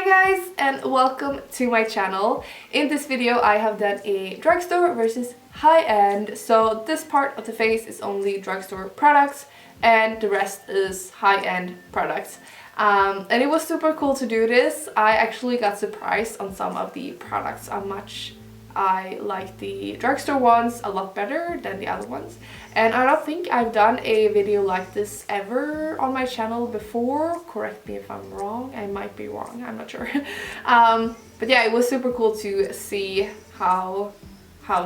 guys, and welcome to my channel. In this video I have done a drugstore versus high-end. So this part of the face is only drugstore products and the rest is high-end products. And it was super cool to do this. I actually got surprised on some of the products, how much I like the drugstore ones a lot better than the other ones. And I don't think I've done a video like this ever on my channel before. Correct me if I'm wrong. I might be wrong. I'm not sure. But yeah, it was super cool to see how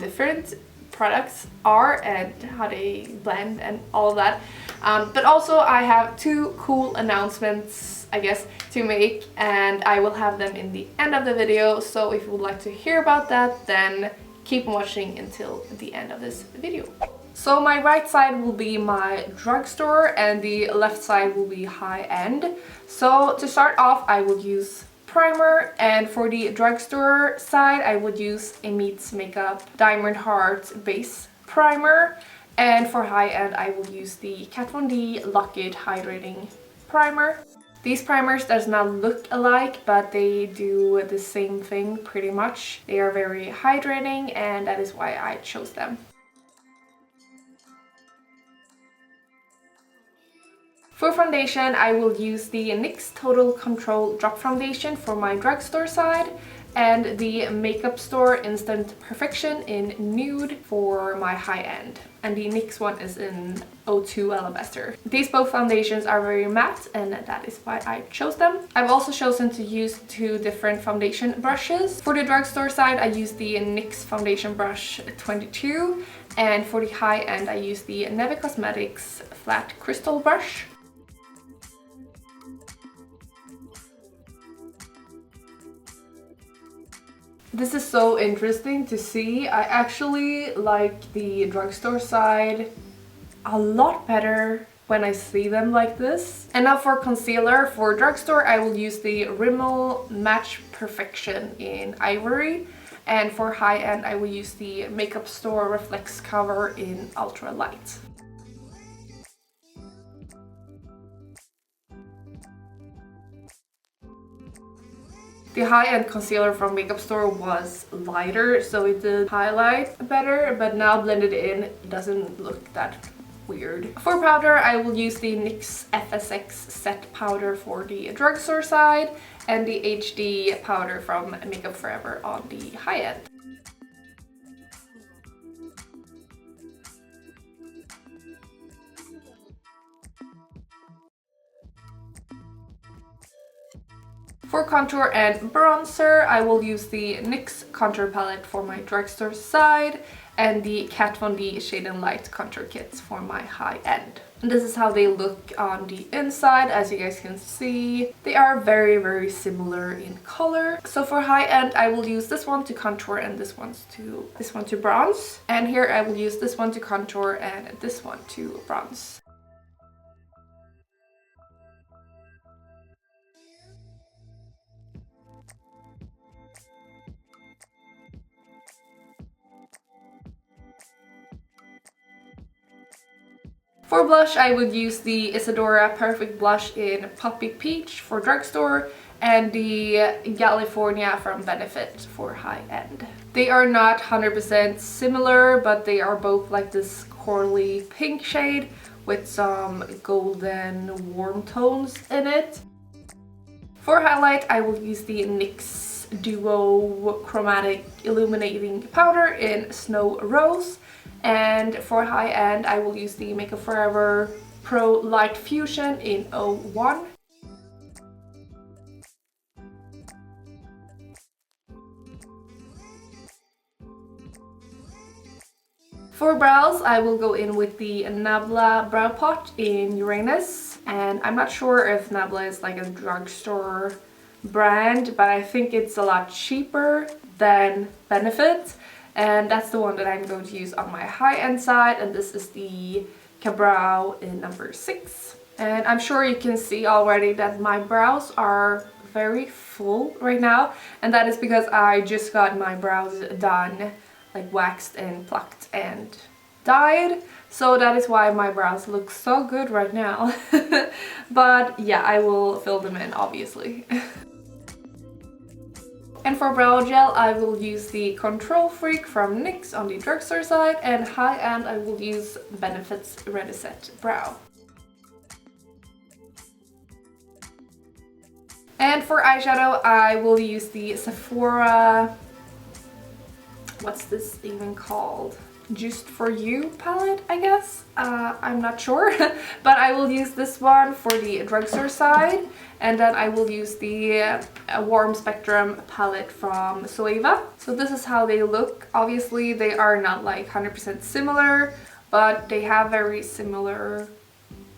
different products are and how they blend and all of that. But also I have two cool announcements, I guess, to make, and I will have them in the end of the video. So if you would like to hear about that, then keep watching until the end of this video. So my right side will be my drugstore and the left side will be high-end. So to start off, I will use primer, and for the drugstore side I would use Emite's Makeup Diamond Heart Base Primer, and for high-end I will use the Kat Von D Lock It Hydrating Primer. These primers does not look alike, but they do the same thing pretty much. They are very hydrating and that is why I chose them. For foundation, I will use the NYX Total Control Drop Foundation for my drugstore side and the Makeup Store Instant Perfection in Nude for my high-end. And the NYX one is in 02 Alabaster. These both foundations are very matte and that is why I chose them. I've also chosen to use two different foundation brushes. For the drugstore side, I use the NYX Foundation Brush 22, and for the high-end, I use the Neve Cosmetics Flat Crystal Brush. This is so interesting to see. I actually like the drugstore side a lot better when I see them like this. And now for concealer, for drugstore I will use the Rimmel Match Perfection in Ivory, and for high-end I will use the Makeup Store Reflex Cover in Ultra Light. The high-end concealer from Makeup Store was lighter, so it did highlight better, but now blended in, it doesn't look that weird. For powder, I will use the NYX SFX Set Powder for the drugstore side and the HD powder from Makeup Forever on the high-end. For contour and bronzer, I will use the NYX contour palette for my drugstore side and the Kat Von D Shade and Light contour kits for my high-end. And this is how they look on the inside. As you guys can see, they are very similar in color. So for high-end, I will use this one to contour and this one to bronze. And here I will use this one to contour and this one to bronze. For blush, I would use the Isadora Perfect Blush in Poppy Peach for drugstore and the California from Benefit for high-end. They are not 100% similar, but they are both like this corally pink shade with some golden warm tones in it. For highlight, I will use the NYX Duo Chromatic Illuminating Powder in Snow Rose. And for high-end, I will use the Makeup Forever Pro Light Fusion in 01. For brows, I will go in with the Nabla Brow Pot in Uranus. And I'm not sure if Nabla is like a drugstore brand, but I think it's a lot cheaper than Benefit. And that's the one that I'm going to use on my high-end side, and this is the Ka-Brow in number 6. And I'm sure you can see already that my brows are very full right now, and that is because I just got my brows done, like waxed and plucked and dyed. So that is why my brows look so good right now. But yeah, I will fill them in obviously. And for brow gel, I will use the Control Freak from NYX on the drugstore side, and high-end I will use Benefit's Ready Set Brow. And for eyeshadow, I will use the Sephora, what's this even called? Just For You palette, I guess? I'm not sure. But I will use this one for the drugstore side. And then I will use the Warm Spectrum palette from Zoeva. So this is how they look. Obviously, they are not like 100% similar, but they have very similar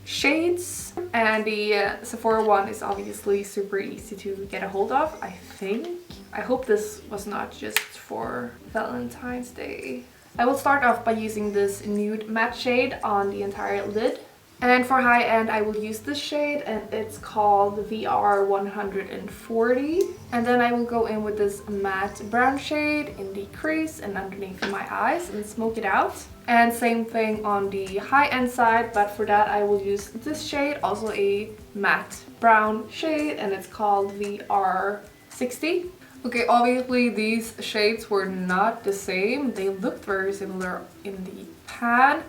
shades. And the Sephora one is obviously super easy to get a hold of, I think. I hope this was not just for Valentine's Day. I will start off by using this nude matte shade on the entire lid. And for high end, I will use this shade, and it's called VR 140. And then I will go in with this matte brown shade in the crease and underneath my eyes and smoke it out. And same thing on the high end side, but for that I will use this shade, also a matte brown shade, and it's called VR 60. Okay, obviously these shades were not the same. They looked very similar in the pan,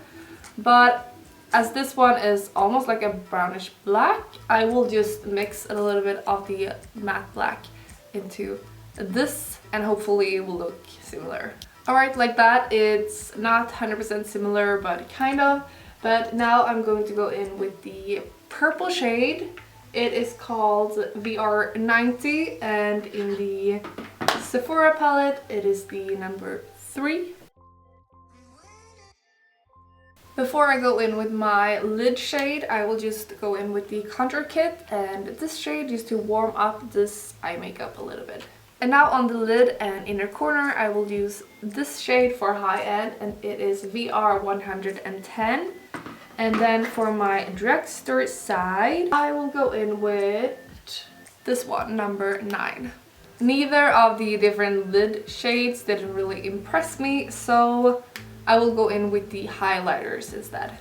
but as this one is almost like a brownish black, I will just mix a little bit of the matte black into this, and hopefully it will look similar. Alright, like that, it's not 100% similar, but kind of. But now I'm going to go in with the purple shade. It is called VR 90, and in the Sephora palette, it is the number 3. Before I go in with my lid shade, I will just go in with the contour kit and this shade just to warm up this eye makeup a little bit. And now on the lid and inner corner, I will use this shade for high end, and it is VR 110. And then for my drugstore side, I will go in with this one, number 9. Neither of the different lid shades didn't really impress me, so I will go in with the highlighters instead.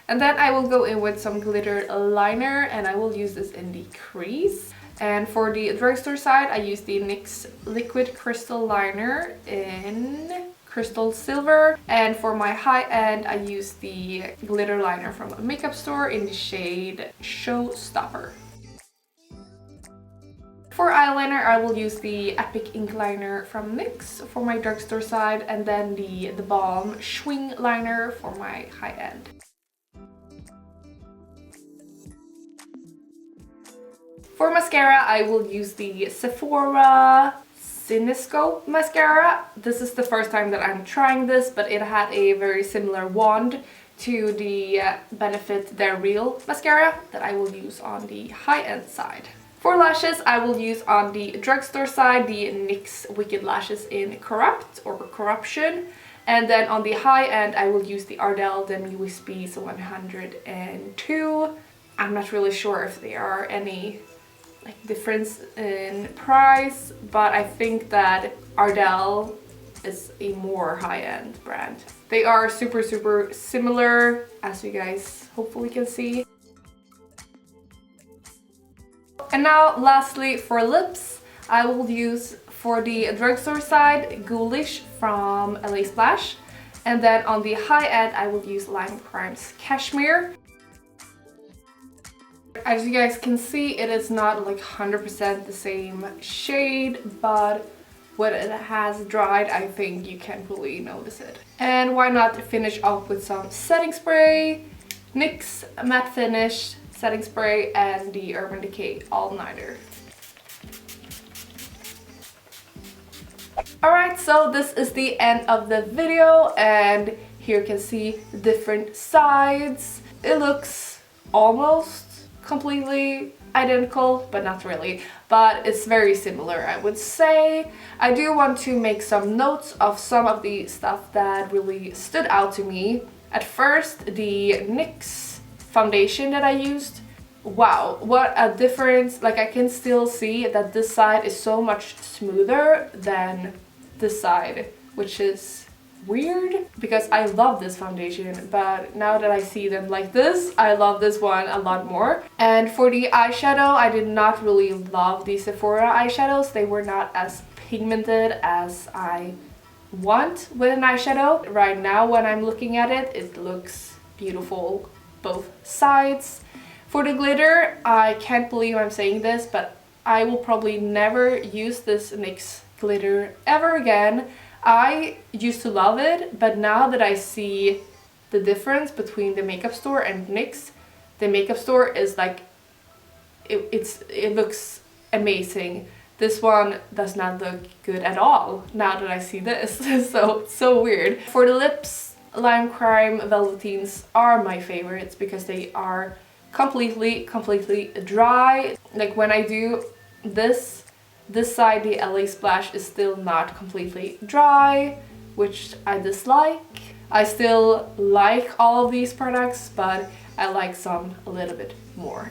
And then I will go in with some glitter liner, and I will use this in the crease. And for the drugstore side, I use the NYX Liquid Crystal Liner in Crystal Silver. And for my high end, I use the glitter liner from a makeup store in the shade Showstopper. For eyeliner, I will use the Epic Ink Liner from NYX for my drugstore side, and then the Balm Schwing Liner for my high end. For mascara, I will use the Sephora Ciniscope mascara. This is the first time that I'm trying this, but it had a very similar wand to the Benefit Their Real mascara that I will use on the high-end side. For lashes, I will use on the drugstore side the NYX Wicked Lashes in Corrupt or Corruption. And then on the high end, I will use the Ardell Demi Wispies 102. I'm not really sure if there are any difference in price, but I think that Ardell is a more high-end brand. They are super similar, as you guys hopefully can see. And now lastly, for lips, I will use for the drugstore side Qhoulish from LaSplash, and then on the high end I will use LimeCrime's Cashmere. As you guys can see, it is not like 100% the same shade, but when it has dried, I think you can really notice it. And why not finish off with some setting spray, NYX Matte Finish setting spray, and the Urban Decay All Nighter. Alright, so this is the end of the video, and here you can see the different sides. It looks almost completely identical, but not really, but it's very similar, I would say. I do want to make some notes of some of the stuff that really stood out to me. At first, the NYX foundation that I used, wow, what a difference. Like, I can still see that this side is so much smoother than this side, which is weird because I love this foundation, but now that I see them like this, I love this one a lot more. And for the eyeshadow, I did not really love the Sephora eyeshadows. They were not as pigmented as I want with an eyeshadow. Right now when I'm looking at it, it looks beautiful both sides. For the glitter, I can't believe I'm saying this, but I will probably never use this NYX glitter ever again. I used to love it, but now that I see the difference between the makeup store and NYX, the makeup store is like, it looks amazing. This one does not look good at all now that I see this. so weird. For the lips, LimeCrime Velvetines are my favorites because they are completely dry. Like when I do this side, the LaSplash is still not completely dry, which I dislike. I still like all of these products, but I like some a little bit more.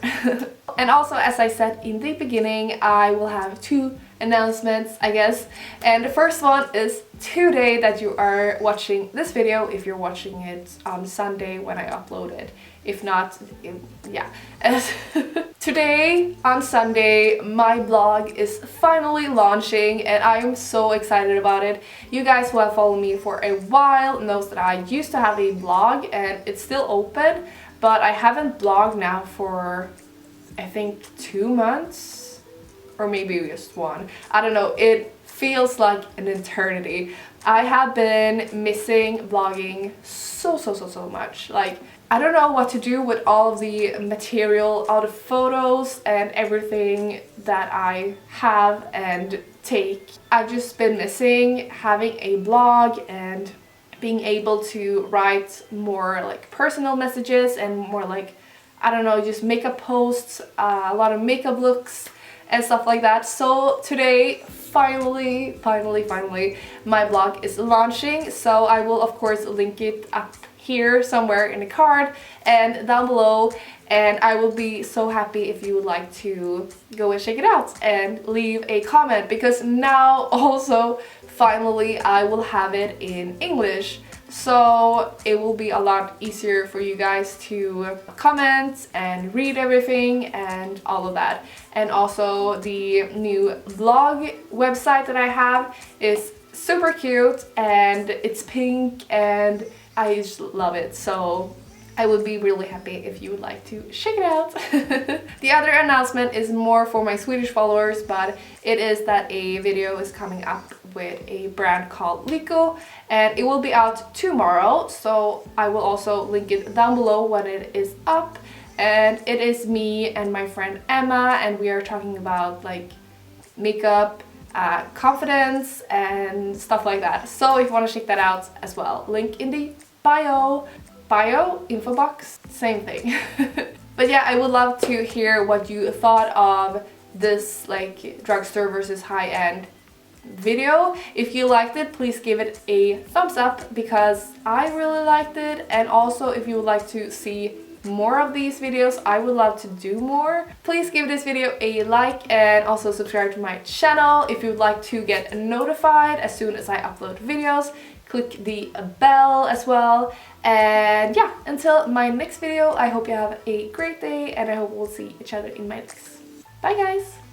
And also, as I said in the beginning, I will have 2 announcements, I guess. And the first one is today that you are watching this video, if you're watching it on Sunday when I upload it. If not, yeah. Today, on Sunday, my blog is finally launching and I am so excited about it. You guys who have followed me for a while knows that I used to have a blog and it's still open, but I haven't blogged now for, I think, 2 months or maybe just 1. I don't know, it feels like an eternity. I have been missing vlogging so much. Like, I don't know what to do with all of the material, all the photos and everything that I have and take. I've just been missing having a blog and being able to write more like personal messages and more like, I don't know, just makeup posts, a lot of makeup looks and stuff like that. So today, finally, my blog is launching. So I will of course link it up here somewhere in the card and down below, and I will be so happy if you would like to go and check it out and leave a comment, because now also finally I will have it in English, so it will be a lot easier for you guys to comment and read everything and all of that. And also the new blog website that I have is super cute and it's pink and I just love it, so I would be really happy if you would like to check it out. The other announcement is more for my Swedish followers, but it is that a video is coming up with a brand called Lyko and it will be out tomorrow, so I will also link it down below when it is up. And it is me and my friend Emma, and we are talking about like makeup, confidence and stuff like that. So if you want to check that out as well, link in the bio, info box, same thing. But yeah, I would love to hear what you thought of this like drugstore versus high-end video. If you liked it, please give it a thumbs up because I really liked it. And also if you would like to see more of these videos, I would love to do more. Please give this video a like and also subscribe to my channel if you would like to get notified as soon as I upload videos. Click the bell as well. And yeah, until my next video, I hope you have a great day and I hope we'll see each other in my next. Bye guys!